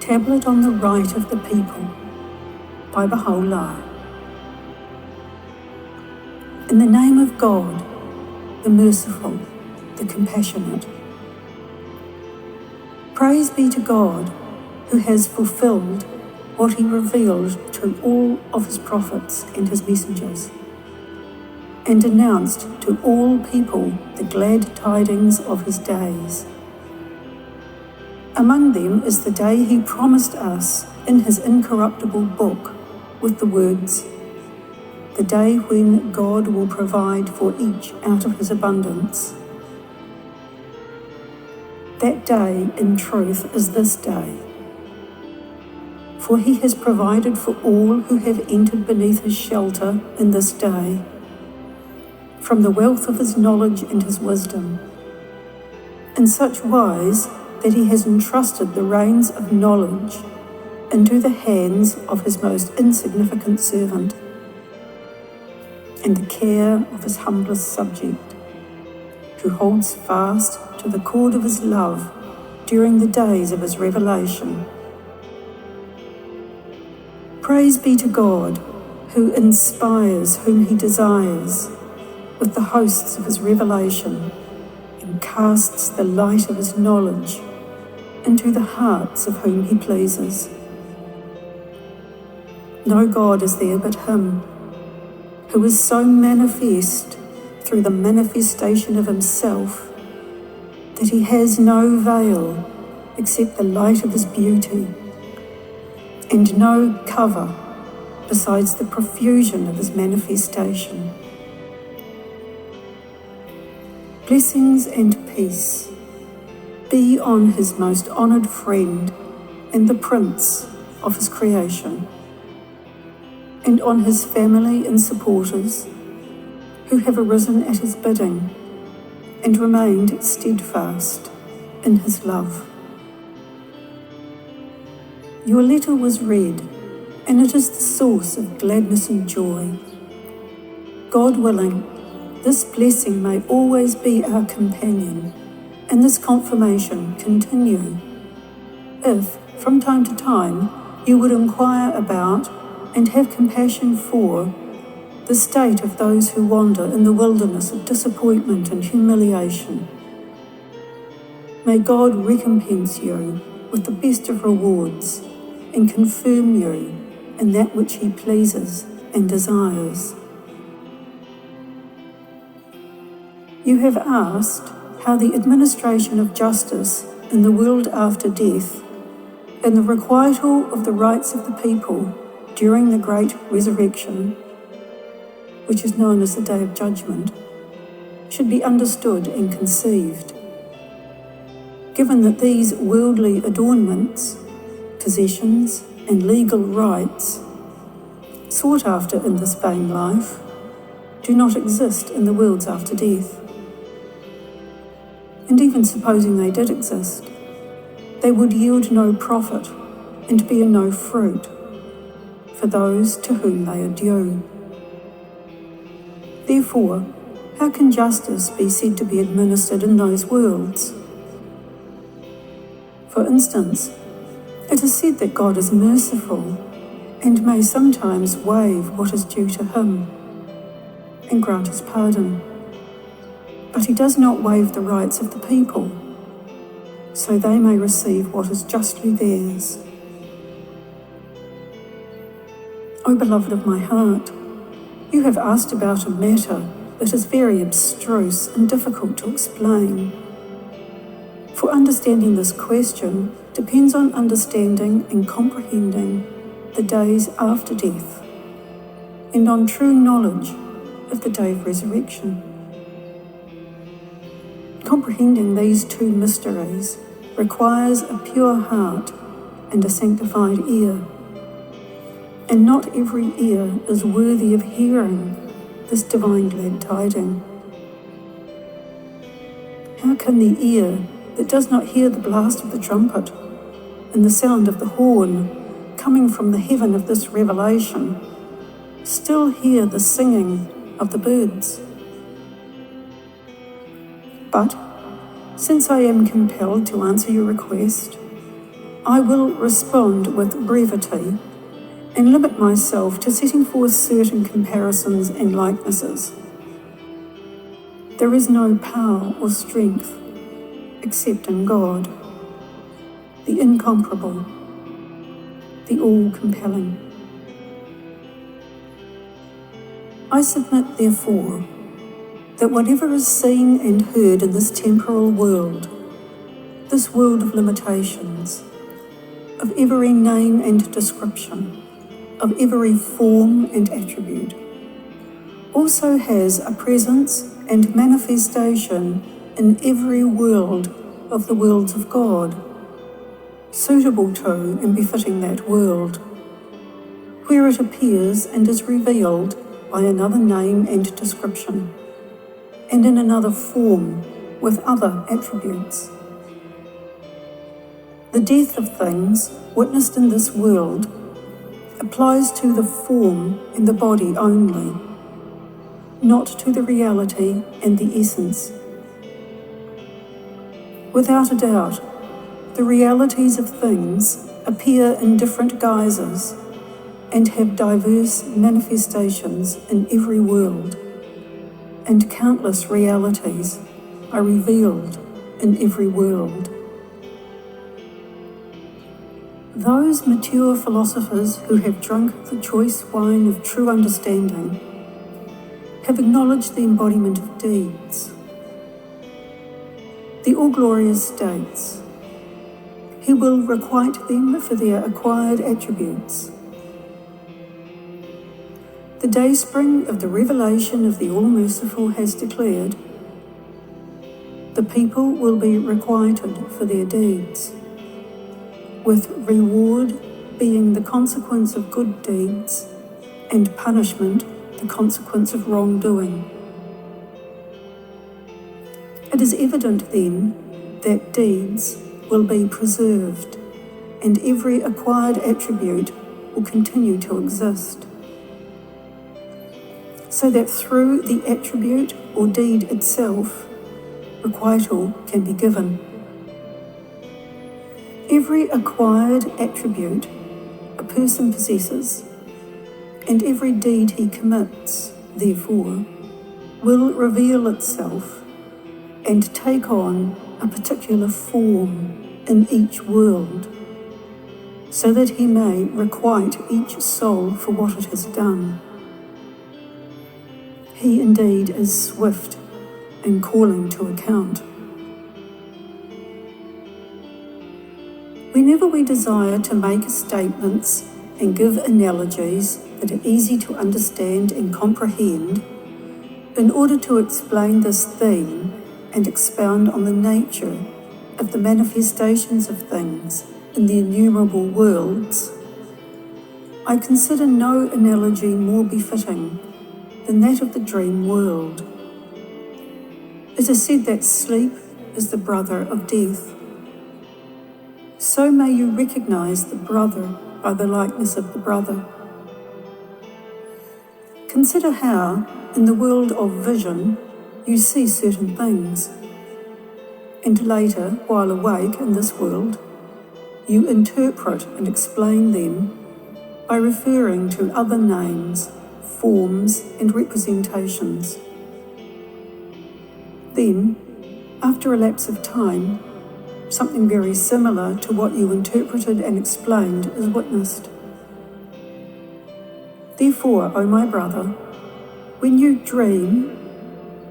Tablet on the Right of the People by Baha'u'llah. In the name of God, the merciful, the compassionate. Praise be to God, who has fulfilled what he revealed to all of his prophets and his messengers, and announced to all people the glad tidings of his days. Among them is the day he promised us in his incorruptible book with the words, "The day when God will provide for each out of his abundance." That day, in truth, is this day. For he has provided for all who have entered beneath his shelter in this day, from the wealth of his knowledge and his wisdom, in such wise that he has entrusted the reins of knowledge into the hands of his most insignificant servant, and the care of his humblest subject, who holds fast to the cord of his love during the days of his revelation. Praise be to God, who inspires whom he desires with the hosts of his revelation, and casts the light of his knowledge into the hearts of whom he pleases. No God is there but him, who is so manifest through the manifestation of himself that he has no veil except the light of his beauty, and no cover besides the profusion of his manifestation. Blessings and peace be on his most honoured friend and the prince of his creation, and on his family and supporters who have arisen at his bidding and remained steadfast in his love. Your letter was read, and it is the source of gladness and joy. God willing, this blessing may always be our companion, and this confirmation continue, if, from time to time, you would inquire about and have compassion for the state of those who wander in the wilderness of disappointment and humiliation. May God recompense you with the best of rewards and confirm you in that which he pleases and desires. You have asked how the administration of justice in the world after death and the requital of the rights of the people during the great resurrection, which is known as the Day of Judgment, should be understood and conceived. Given that these worldly adornments, possessions, and legal rights, sought after in this vain life, do not exist in the worlds after death. And even supposing they did exist, they would yield no profit and bear no fruit for those to whom they are due. Therefore, how can justice be said to be administered in those worlds? For instance, it is said that God is merciful and may sometimes waive what is due to him and grant his pardon. But he does not waive the rights of the people, so they may receive what is justly theirs. O beloved of my heart, you have asked about a matter that is very abstruse and difficult to explain. For understanding this question depends on understanding and comprehending the days after death, and on true knowledge of the day of resurrection. Comprehending these two mysteries requires a pure heart and a sanctified ear, and not every ear is worthy of hearing this divine glad tiding. How can the ear that does not hear the blast of the trumpet and the sound of the horn coming from the heaven of this revelation still hear the singing of the birds? But, since I am compelled to answer your request, I will respond with brevity and limit myself to setting forth certain comparisons and likenesses. There is no power or strength except in God, the incomparable, the all-compelling. I submit, therefore, that whatever is seen and heard in this temporal world, this world of limitations, of every name and description, of every form and attribute, also has a presence and manifestation in every world of the worlds of God, suitable to and befitting that world, where it appears and is revealed by another name and description, and in another form with other attributes. The death of things witnessed in this world applies to the form and the body only, not to the reality and the essence. Without a doubt, the realities of things appear in different guises and have diverse manifestations in every world, and countless realities are revealed in every world. Those mature philosophers who have drunk the choice wine of true understanding have acknowledged the embodiment of deeds. The all-glorious states, He will requite them for their acquired attributes. The dayspring of the revelation of the All-Merciful has declared, the people will be requited for their deeds, with reward being the consequence of good deeds and punishment the consequence of wrongdoing. It is evident then that deeds will be preserved and every acquired attribute will continue to exist, so that through the attribute or deed itself, requital can be given. Every acquired attribute a person possesses, and every deed he commits, therefore, will reveal itself and take on a particular form in each world, so that he may requite each soul for what it has done. He indeed is swift in calling to account. Whenever we desire to make statements and give analogies that are easy to understand and comprehend, in order to explain this theme and expound on the nature of the manifestations of things in the innumerable worlds, I consider no analogy more befitting than that of the dream world. It is said that sleep is the brother of death. So may you recognize the brother by the likeness of the brother. Consider how, in the world of vision, you see certain things, and later, while awake in this world, you interpret and explain them by referring to other names, forms, and representations. Then, after a lapse of time, something very similar to what you interpreted and explained is witnessed. Therefore, O my brother, when you dream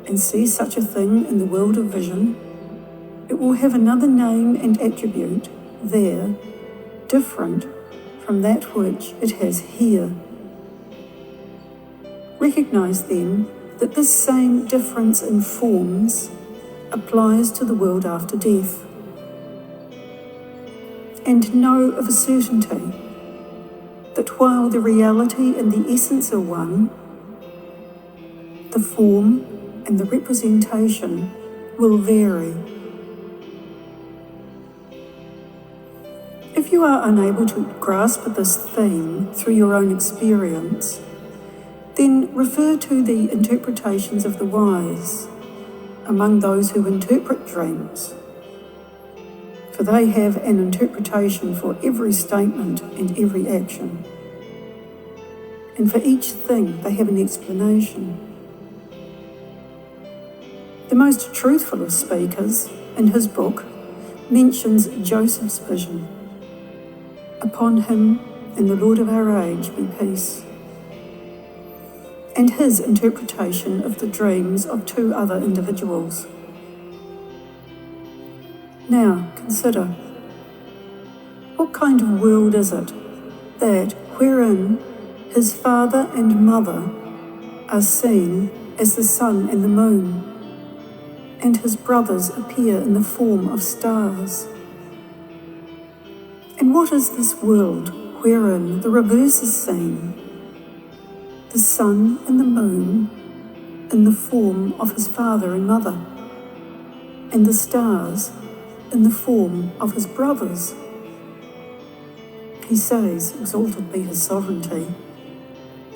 and see such a thing in the world of vision, it will have another name and attribute there, different from that which it has here. Recognize then that this same difference in forms applies to the world after death. And know of a certainty that while the reality and the essence are one, the form and the representation will vary. If you are unable to grasp this theme through your own experience, then refer to the interpretations of the wise among those who interpret dreams. For for they have an interpretation for every statement and every action. And for each thing they have an explanation. The most truthful of speakers, in his book, mentions Joseph's vision. Upon him and the Lord of our age be peace. And his interpretation of the dreams of two other individuals. Now consider, what kind of world is it that wherein his father and mother are seen as the sun and the moon, and his brothers appear in the form of stars? And what is this world wherein the reverse is seen, the sun and the moon in the form of his father and mother, and the stars in the form of his brothers? He says, exalted be his sovereignty,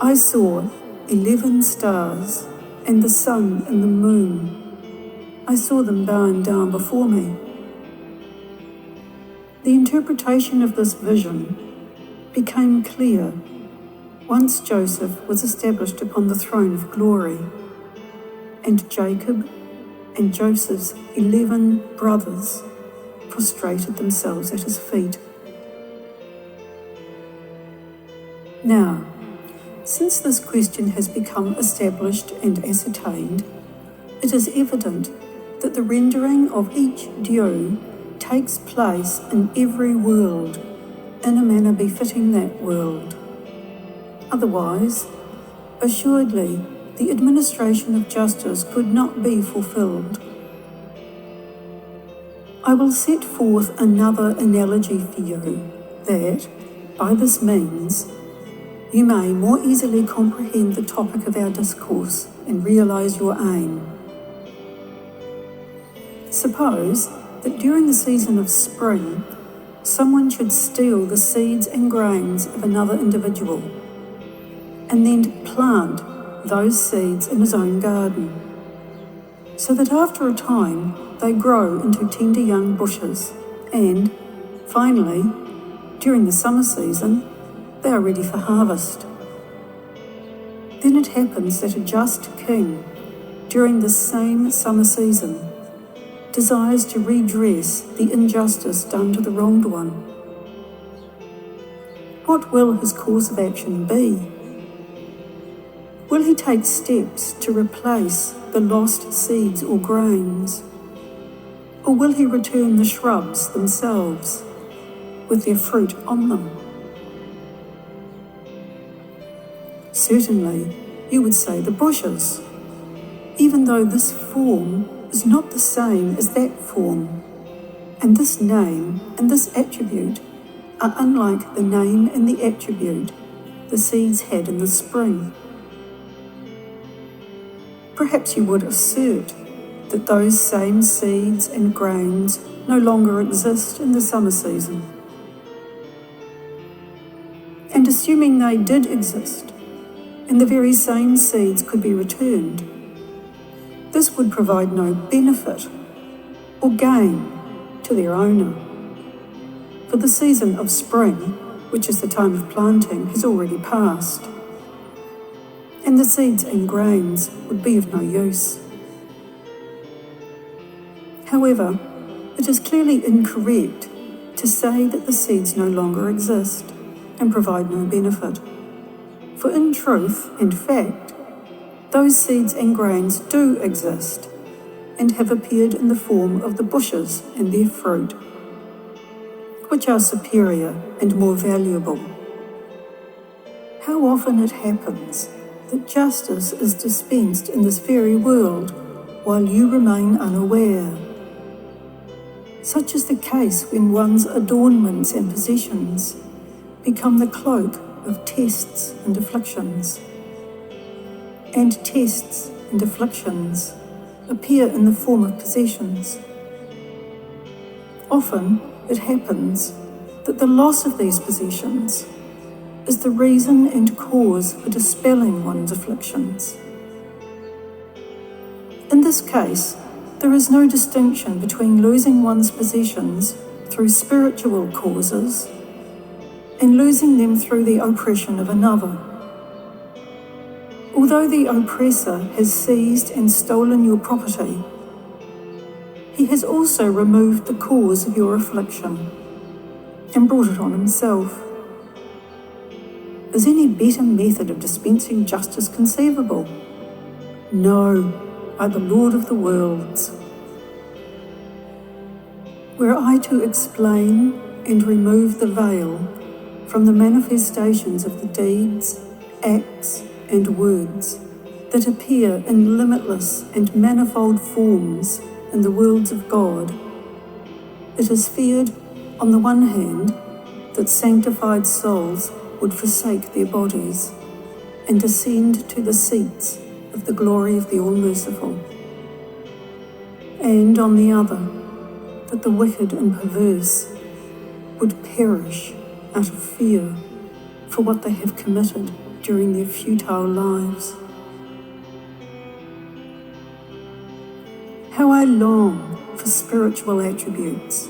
I saw 11 stars and the sun and the moon. I saw them bowing down before me. The interpretation of this vision became clear once Joseph was established upon the throne of glory, and Jacob and Joseph's 11 brothers prostrated themselves at his feet. Now, since this question has become established and ascertained, it is evident that the rendering of each due takes place in every world in a manner befitting that world. Otherwise, assuredly, the administration of justice could not be fulfilled. I will set forth another analogy for you, that, by this means, you may more easily comprehend the topic of our discourse and realize your aim. Suppose that during the season of spring, someone should steal the seeds and grains of another individual, and then plant those seeds in his own garden, so that after a time they grow into tender young bushes, and, finally, during the summer season, they are ready for harvest. Then it happens that a just king, during the same summer season, desires to redress the injustice done to the wronged one. What will his course of action be? Will he take steps to replace the lost seeds or grains? Or will he return the shrubs themselves, with their fruit on them? Certainly, you would say the bushes, even though this form is not the same as that form, and this name and this attribute are unlike the name and the attribute the seeds had in the spring. Perhaps you would assert that those same seeds and grains no longer exist in the summer season. And assuming they did exist, and the very same seeds could be returned, this would provide no benefit or gain to their owner. For the season of spring, which is the time of planting, has already passed, and the seeds and grains would be of no use. However, it is clearly incorrect to say that the seeds no longer exist and provide no benefit. For in truth and fact, those seeds and grains do exist and have appeared in the form of the bushes and their fruit, which are superior and more valuable. How often it happens that justice is dispensed in this very world while you remain unaware. Such is the case when one's adornments and possessions become the cloak of tests and afflictions. And tests and afflictions appear in the form of possessions. Often it happens that the loss of these possessions is the reason and cause for dispelling one's afflictions. In this case, there is no distinction between losing one's possessions through spiritual causes and losing them through the oppression of another. Although the oppressor has seized and stolen your property, he has also removed the cause of your affliction and brought it on himself. Is any better method of dispensing justice conceivable? No, by the Lord of the worlds. Were I to explain and remove the veil from the manifestations of the deeds, acts, and words that appear in limitless and manifold forms in the worlds of God, it is feared, on the one hand, that sanctified souls would forsake their bodies and ascend to the seats of the glory of the All-Merciful, and on the other, that the wicked and perverse would perish out of fear for what they have committed during their futile lives. How I long for spiritual attributes,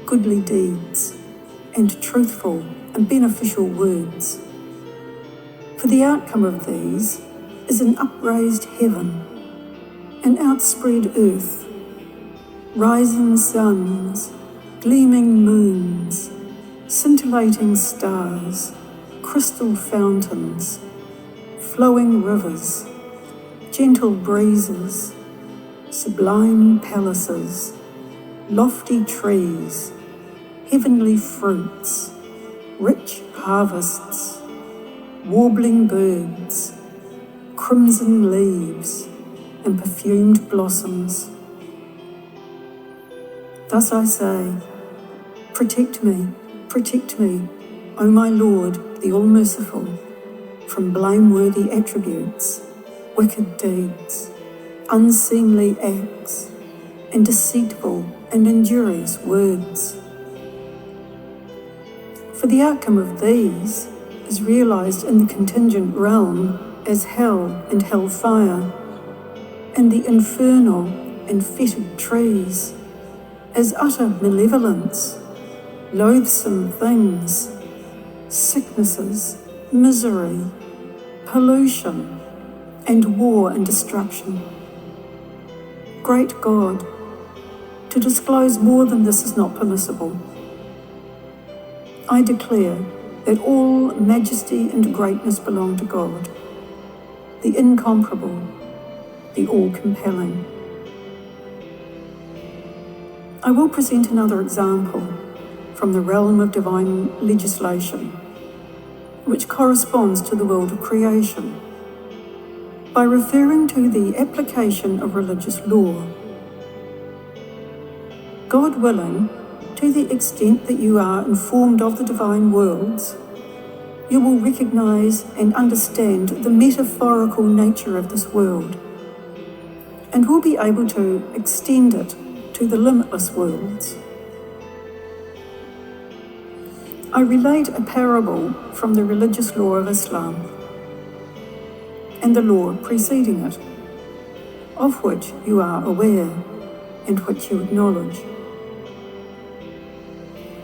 goodly deeds, and truthful and beneficial words. For the outcome of these is an upraised heaven, an outspread earth, rising suns, gleaming moons, scintillating stars, crystal fountains, flowing rivers, gentle breezes, sublime palaces, lofty trees, heavenly fruits, rich harvests, warbling birds, crimson leaves, and perfumed blossoms. Thus I say, protect me, O my Lord, the All-Merciful, from blameworthy attributes, wicked deeds, unseemly acts, and deceitful and injurious words. For the outcome of these is realized in the contingent realm as hell and hellfire, and the infernal and fetid trees as utter malevolence, loathsome things, sicknesses, misery, pollution, and war and destruction. Great God, to disclose more than this is not permissible. I declare that all majesty and greatness belong to God, the incomparable, the all-compelling. I will present another example from the realm of divine legislation, which corresponds to the world of creation, by referring to the application of religious law. God willing, to the extent that you are informed of the divine worlds, you will recognize and understand the metaphorical nature of this world, and will be able to extend it to the limitless worlds. I relate a parable from the religious law of Islam and the law preceding it, of which you are aware and which you acknowledge.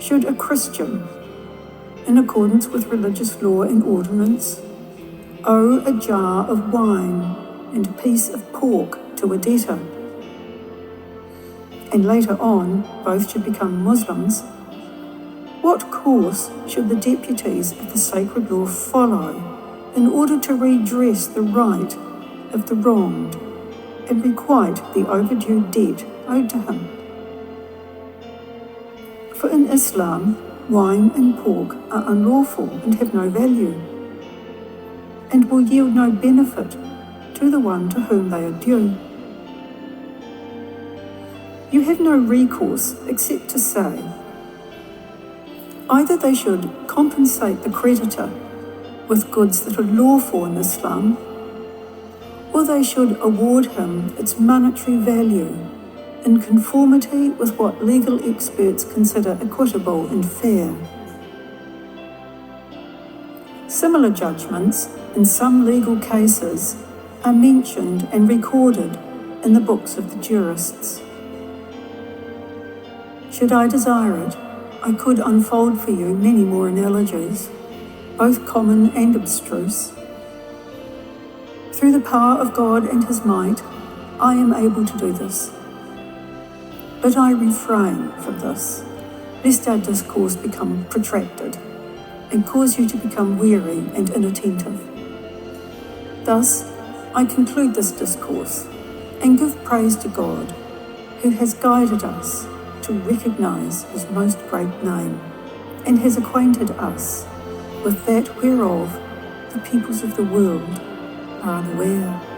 Should a Christian, in accordance with religious law and ordinance, owe a jar of wine and a piece of pork to a debtor, and later on both should become Muslims, what course should the deputies of the sacred law follow in order to redress the right of the wronged and requite the overdue debt owed to him? For in Islam, wine and pork are unlawful and have no value, and will yield no benefit to the one to whom they are due. You have no recourse except to say, either they should compensate the creditor with goods that are lawful in Islam, or they should award him its monetary value in conformity with what legal experts consider equitable and fair. Similar judgments in some legal cases are mentioned and recorded in the books of the jurists. Should I desire it, I could unfold for you many more analogies, both common and abstruse. Through the power of God and His might, I am able to do this. But I refrain from this, lest our discourse become protracted and cause you to become weary and inattentive. Thus, I conclude this discourse and give praise to God, who has guided us to recognize His most great name, and has acquainted us with that whereof the peoples of the world are unaware.